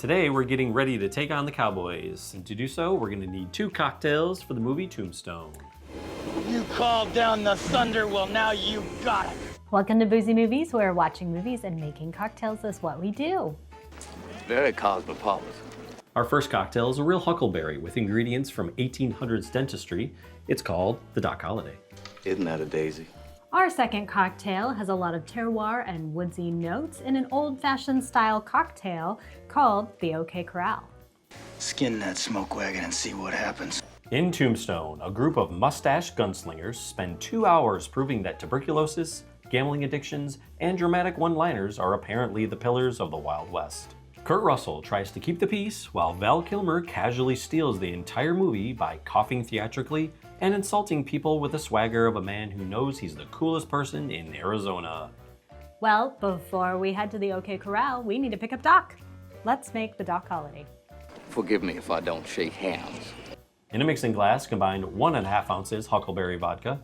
Today we're getting ready to take on the Cowboys, and to do so we're going to need 2 cocktails for the movie Tombstone. You called down the thunder, well now you got it. Welcome to Boozy Movies, where watching movies and making cocktails is what we do. Very cosmopolitan. Our first cocktail is a real Huckleberry with ingredients from 1800s dentistry. It's called the Doc Holliday. Isn't that a daisy? Our second cocktail has a lot of terroir and woodsy notes in an old-fashioned style cocktail called the OK Corral. Skin that smoke wagon and see what happens. In Tombstone, a group of mustache gunslingers spend 2 hours proving that tuberculosis, gambling addictions, and dramatic one-liners are apparently the pillars of the Wild West. Kurt Russell tries to keep the peace while Val Kilmer casually steals the entire movie by coughing theatrically and insulting people with the swagger of a man who knows he's the coolest person in Arizona. Well, before we head to the OK Corral, we need to pick up Doc. Let's make the Doc Holiday. Forgive me if I don't shake hands. In a mixing glass, combine 1.5 ounces Huckleberry vodka,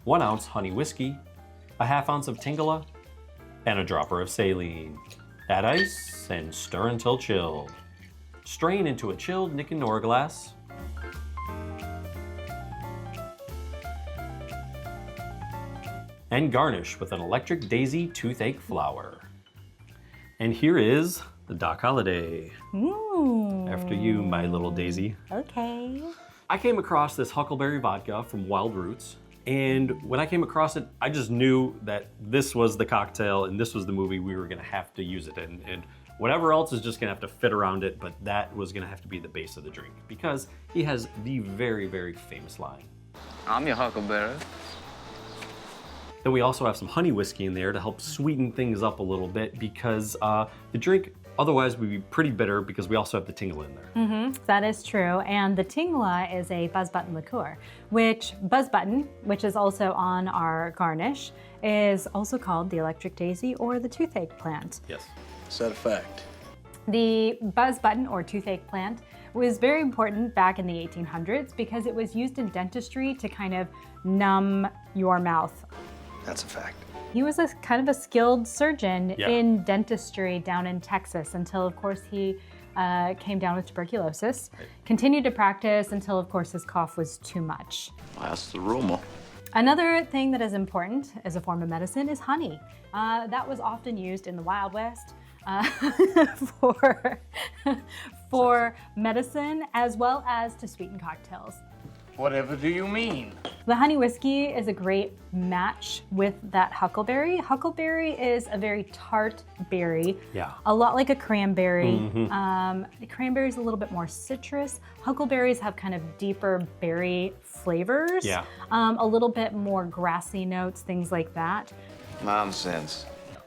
1 ounce honey whiskey, a 1/2 ounce of Tingala, and a dropper of saline. Add ice and stir until chilled. Strain into a chilled Nick and Nora glass. And garnish with an electric daisy toothache flower. And here is the Doc Holliday. After you, my little daisy. Okay. I came across this Huckleberry vodka from Wild Roots, and when I came across it, I just knew that this was the cocktail and this was the movie we were gonna have to use it in. And whatever else is just gonna have to fit around it, but that was gonna have to be the base of the drink because he has the very, very famous line. I'm your Huckleberry. Then we also have some honey whiskey in there to help sweeten things up a little bit because the drink otherwise would be pretty bitter because we also have the Tingala in there. That is true. And the Tingala is a buzz button liqueur, which buzz button, which is also on our garnish, is also called the electric daisy or the toothache plant. Yes. Is that a fact? The buzz button or toothache plant was very important back in the 1800s because it was used in dentistry to kind of numb your mouth. That's a fact. He was a kind of a skilled surgeon Yeah. in dentistry down in Texas until, of course, he came down with tuberculosis. Right. Continued to practice until, of course, his cough was too much. Well, that's the rumor. Another thing that is important as a form of medicine is honey. That was often used in the Wild West for medicine as well as to sweeten cocktails. Whatever do you mean? The honey whiskey is a great match with that huckleberry. Huckleberry is a very tart berry, Yeah. a lot like a cranberry. The cranberry is a little bit more citrus. Huckleberries have kind of deeper berry flavors, Yeah. a little bit more grassy notes, things like that. Nonsense.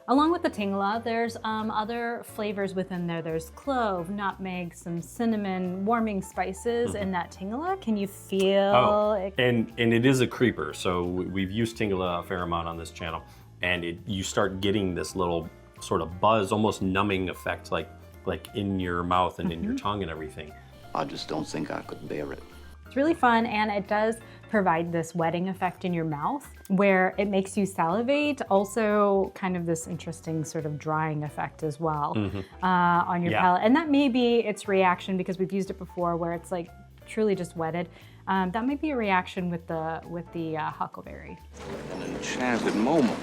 Along with the Tingala, there's other flavors within there. There's clove, nutmeg, some cinnamon, warming spices in that Tingala. Can you feel it? And it is a creeper. So we've used Tingala a fair amount on this channel, and you start getting this little sort of buzz, almost numbing effect, like in your mouth and in your tongue and everything. I just don't think I could bear it. It's really fun, and it does provide this wetting effect in your mouth where it makes you salivate, also kind of this interesting sort of drying effect as well on your Yeah. palate. And that may be its reaction because we've used it before where it's like truly just wetted. That might be a reaction with the huckleberry. An enchanted moment.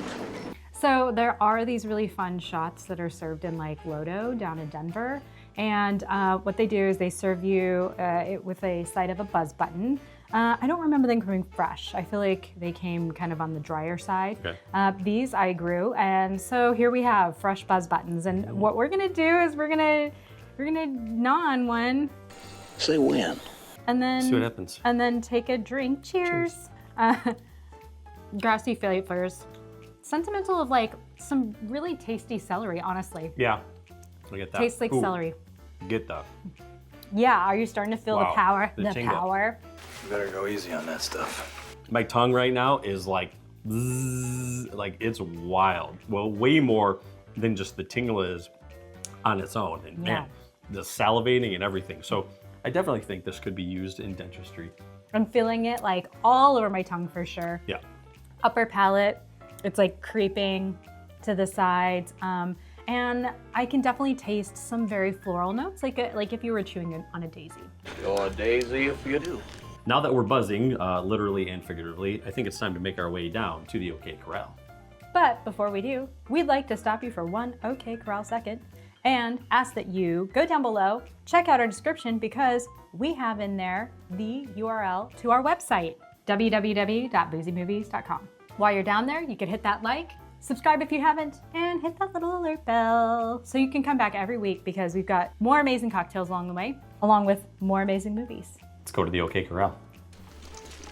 So there are these really fun shots that are served in like Lodo down in Denver. And what they do is they serve you it with a side of a buzz button. I don't remember them coming fresh. I feel like they came kind of on the drier side. Okay. These I grew, and so here we have fresh buzz buttons. And what we're gonna do is we're gonna gnaw on one, Say when. and then See what happens. and then take a drink. Cheers. Grassy flavors, sentimental of like some really tasty celery. Honestly, Yeah. I get that. tastes like Ooh, celery. Get that. Yeah, are you starting to feel Wow, the power? the The tingle. power. You better go easy on that stuff. My tongue right now is like, zzz, like it's wild. Well, way more than just the Tingala is on its own. And man, the salivating and everything. So I definitely think this could be used in dentistry. I'm feeling it like all over my tongue for sure. Yeah. Upper palate, it's like creeping to the sides. and I can definitely taste some very floral notes, like if you were chewing on a daisy. You're a daisy if you do. Now that we're buzzing, literally and figuratively, I think it's time to make our way down to the OK Corral. But before we do, we'd like to stop you for one OK Corral second and ask that you go down below, check out our description, because we have in there the URL to our website, www.boozymovies.com. While you're down there, you can hit that like, subscribe if you haven't, and hit that little alert bell so you can come back every week, because we've got more amazing cocktails along the way, along with more amazing movies. Let's go to the OK Corral.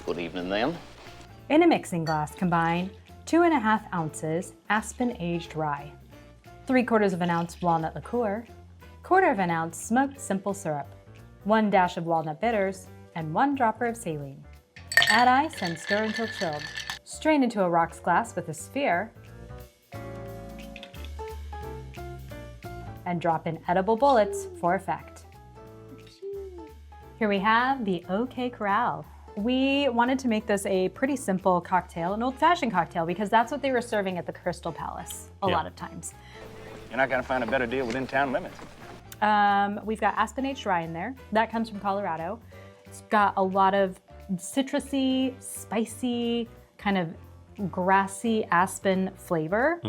Good evening, then. In a mixing glass, combine 2.5 ounces Aspen Aged Rye, 3/4 of an ounce Walnut Liqueur, 1/4 of an ounce smoked simple syrup, 1 dash of walnut bitters, and 1 dropper of saline. Add ice and stir until chilled. Strain into a rocks glass with a sphere, and drop in edible bullets for effect. Here we have the OK Corral. We wanted to make this a pretty simple cocktail, an old-fashioned cocktail, because that's what they were serving at the Crystal Palace a lot of times. You're not gonna find a better deal within town limits. We've got Aspen Aged Rye in there. That comes from Colorado. It's got a lot of citrusy, spicy, kind of grassy aspen flavor.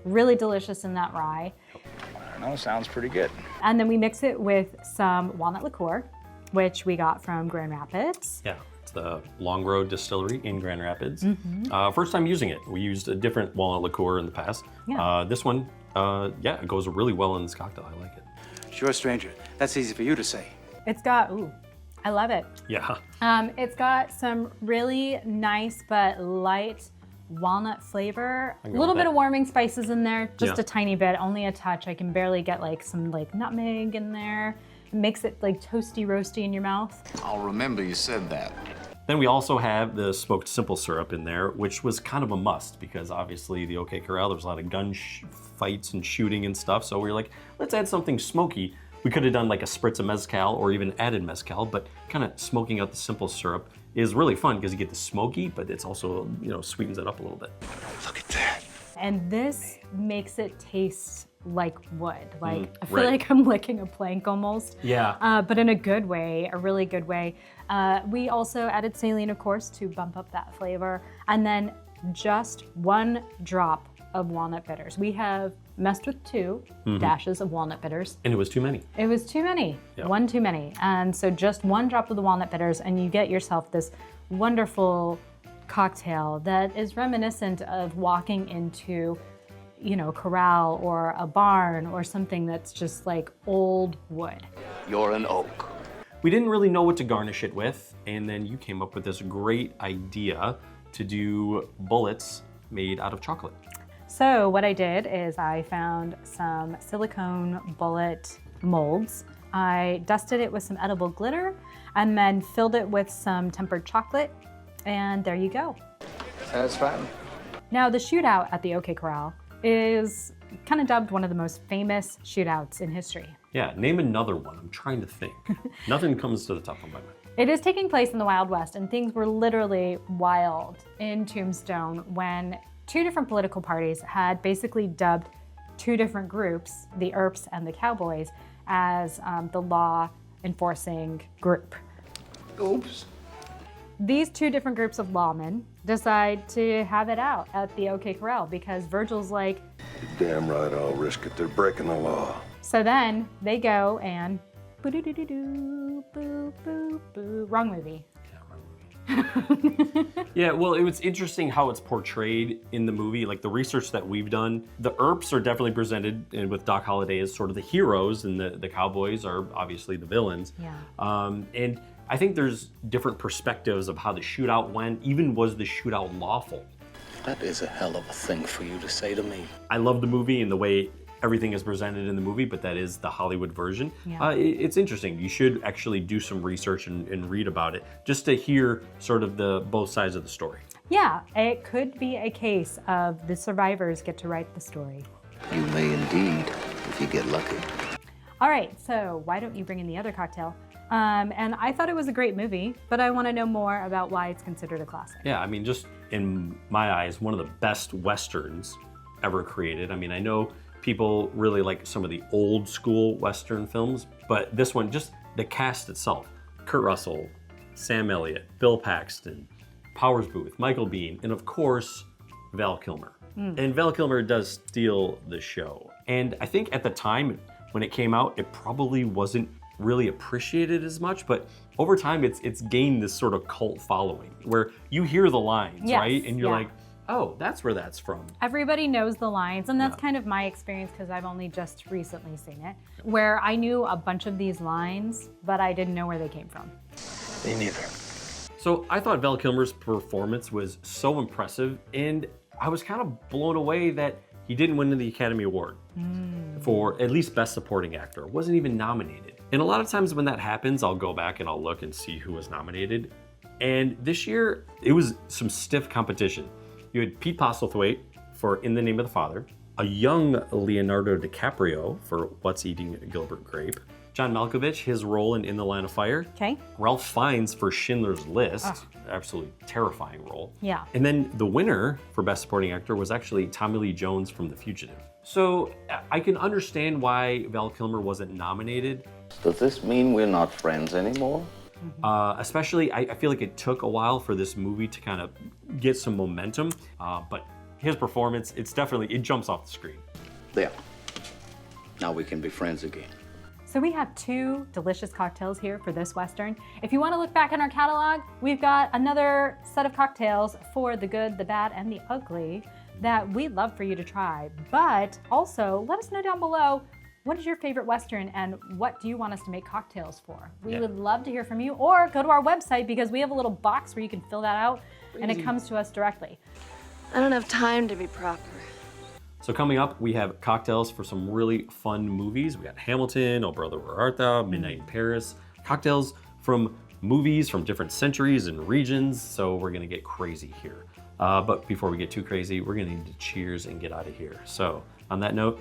Really delicious in that rye. I don't know, sounds pretty good. And then we mix it with some walnut liqueur, which we got from Grand Rapids. Yeah, it's the Long Road Distillery in Grand Rapids. First time using it. We used a different walnut liqueur in the past. Yeah. This one, yeah, it goes really well in this cocktail. I like it. Sure, stranger. That's easy for you to say. It's got, ooh, I love it. Yeah. It's got some really nice but light walnut flavor. A little bit of warming spices in there, just a tiny bit, only a touch. I can barely get like some like nutmeg in there. It makes it like toasty, roasty in your mouth. I'll remember you said that. Then we also have the smoked simple syrup in there, which was kind of a must because obviously the OK Corral, there was a lot of gun fights and shooting and stuff. So we were like, let's add something smoky. We could have done like a spritz of mezcal or even added mezcal, but kind of smoking out the simple syrup is really fun because you get the smoky, but it's also, you know, sweetens it up a little bit. Look at that. And this makes it taste like wood. Like, I feel right. like I'm licking a plank almost. Yeah. But in a good way, a really good way. We also added saline, of course, to bump up that flavor. And then just 1 drop of walnut bitters. We have messed with 2 dashes of walnut bitters. And it was too many. It was too many, Yep. 1 too many. And so just 1 drop of the walnut bitters and you get yourself this wonderful cocktail that is reminiscent of walking into, you know, a corral or a barn or something that's just like old wood. You're an oak. We didn't really know what to garnish it with, and then you came up with this great idea to do bullets made out of chocolate. So what I did is I found some silicone bullet molds. I dusted it with some edible glitter and then filled it with some tempered chocolate, and there you go. Satisfied? Now the shootout at the OK Corral is kind of dubbed one of the most famous shootouts in history. Yeah, name another one. I'm trying to think. Nothing comes to the top of my mind. It is taking place in the Wild West, and things were literally wild in Tombstone when 2 different political parties had basically dubbed 2 different groups, the Earps and the Cowboys, as the law enforcing group. Oops. These 2 different groups of lawmen decide to have it out at the OK Corral because Virgil's like, You're damn right I'll risk it. They're breaking the law. so then they go and boo-doo-doo-doo-doo, boo, boo, boo. Wrong movie. Yeah, well, it was interesting how it's portrayed in the movie, like the research that we've done. The Earps are definitely presented with Doc Holliday as sort of the heroes, and the Cowboys are obviously the villains. Yeah. And I think there's different perspectives of how the shootout went. Even was the shootout lawful? That is a hell of a thing for you to say to me. I love the movie and the way everything is presented in the movie, but that is the Hollywood version. Yeah. It's interesting. You should actually do some research and read about it just to hear sort of the both sides of the story. Yeah, it could be a case of the survivors get to write the story. You may indeed, if you get lucky. All right, so why don't you bring in the other cocktail? And I thought it was a great movie, but I want to know more about why it's considered a classic. Yeah, I mean, just in my eyes, one of the best Westerns ever created. I mean, I know people really like some of the old school Western films, but this one, just the cast itself, Kurt Russell, Sam Elliott, Bill Paxton, Powers Booth, Michael Biehn, and of course, Val Kilmer. And Val Kilmer does steal the show. And I think at the time when it came out, it probably wasn't really appreciated as much, but over time it's gained this sort of cult following where you hear the lines, Yes, right? And you're yeah. like, oh, that's where that's from. Everybody knows the lines, and that's kind of my experience because I've only just recently seen it, where I knew a bunch of these lines, but I didn't know where they came from. Me neither. So I thought Val Kilmer's performance was so impressive, and I was kind of blown away that he didn't win the Academy Award for at least Best Supporting Actor. Wasn't even nominated. And a lot of times when that happens, I'll go back and I'll look and see who was nominated. And this year, it was some stiff competition. You had Pete Postlethwaite for In the Name of the Father, a young Leonardo DiCaprio for What's Eating Gilbert Grape, John Malkovich, his role in the Line of Fire, Okay? Ralph Fiennes for Schindler's List, absolutely terrifying role. Yeah. And then the winner for Best Supporting Actor was actually Tommy Lee Jones from The Fugitive. So I can understand why Val Kilmer wasn't nominated. Does this mean we're not friends anymore? Especially, I feel like it took a while for this movie to kind of get some momentum, but his performance, it jumps off the screen. There. Now we can be friends again. So we have 2 delicious cocktails here for this Western. If you want to look back in our catalog, we've got another set of cocktails for the good, the bad, and the ugly that we'd love for you to try. But also, let us know down below, what is your favorite Western and what do you want us to make cocktails for? We would love to hear from you, or go to our website because we have a little box where you can fill that out and it comes to us directly. I don't have time to be proper. So coming up, we have cocktails for some really fun movies. We got Hamilton, Oh Brother Where Art Thou, Midnight in Paris, cocktails from movies from different centuries and regions. So we're gonna get crazy here. But before we get too crazy, we're gonna need to cheers and get out of here. So on that note,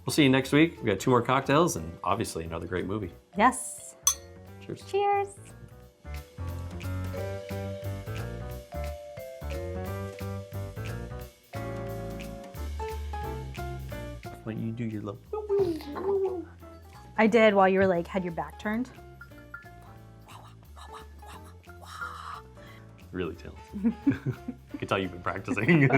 we'll see you next week. We got 2 more cocktails and obviously another great movie. Yes. Cheers. Cheers. Why don't you do your little... I did while you were like, had your back turned. Really talented. I can tell you've been practicing.